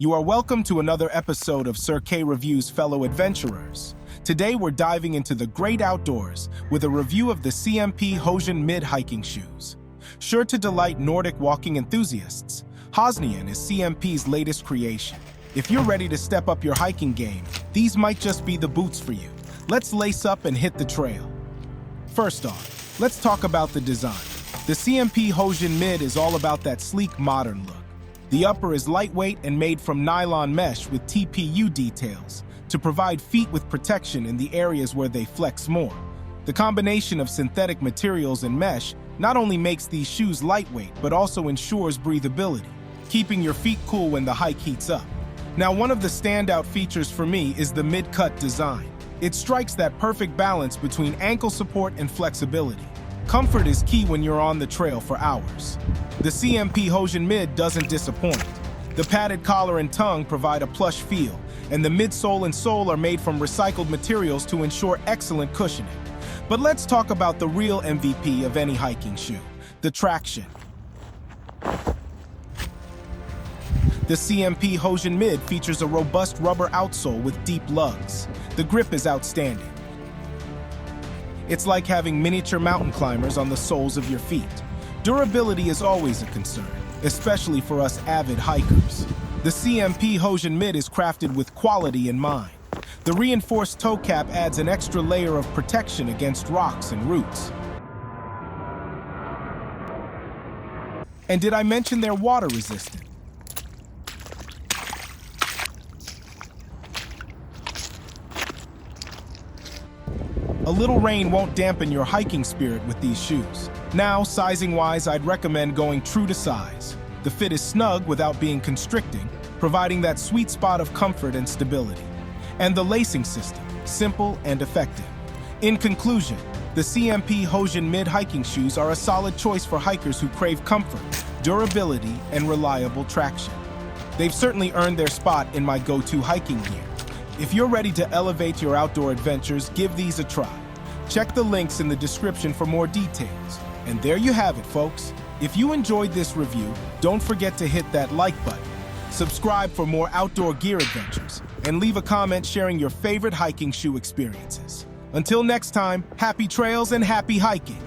You are welcome to another episode of Sir K Reviews, fellow adventurers. Today we're diving into the great outdoors with a review of the CMP Hosian mid-hiking shoes. Sure to delight Nordic walking enthusiasts, Hosian is CMP's latest creation. If you're ready to step up your hiking game, these might just be the boots for you. Let's lace up and hit the trail. First off, let's talk about the design. The CMP Hosian mid is all about that sleek, modern look. The upper is lightweight and made from nylon mesh with TPU details to provide feet with protection in the areas where they flex more. The combination of synthetic materials and mesh not only makes these shoes lightweight, but also ensures breathability, keeping your feet cool when the hike heats up. Now, one of the standout features for me is the mid-cut design. It strikes that perfect balance between ankle support and flexibility. Comfort is key when you're on the trail for hours. The CMP Hosian mid doesn't disappoint. The padded collar and tongue provide a plush feel, and the midsole and sole are made from recycled materials to ensure excellent cushioning. But let's talk about the real MVP of any hiking shoe, the traction. The CMP Hosian mid features a robust rubber outsole with deep lugs. The grip is outstanding. It's like having miniature mountain climbers on the soles of your feet. Durability is always a concern, especially for us avid hikers. The CMP Hosian mid is crafted with quality in mind. The reinforced toe cap adds an extra layer of protection against rocks and roots. And did I mention they're water resistant? A little rain won't dampen your hiking spirit with these shoes. Now, sizing-wise, I'd recommend going true to size. The fit is snug without being constricting, providing that sweet spot of comfort and stability. And the lacing system, simple and effective. In conclusion, the CMP Hosian mid-hiking shoes are a solid choice for hikers who crave comfort, durability, and reliable traction. They've certainly earned their spot in my go-to hiking gear. If you're ready to elevate your outdoor adventures, give these a try. Check the links in the description for more details. And there you have it, folks. If you enjoyed this review, don't forget to hit that like button, subscribe for more outdoor gear adventures, and leave a comment sharing your favorite hiking shoe experiences. Until next time, happy trails and happy hiking!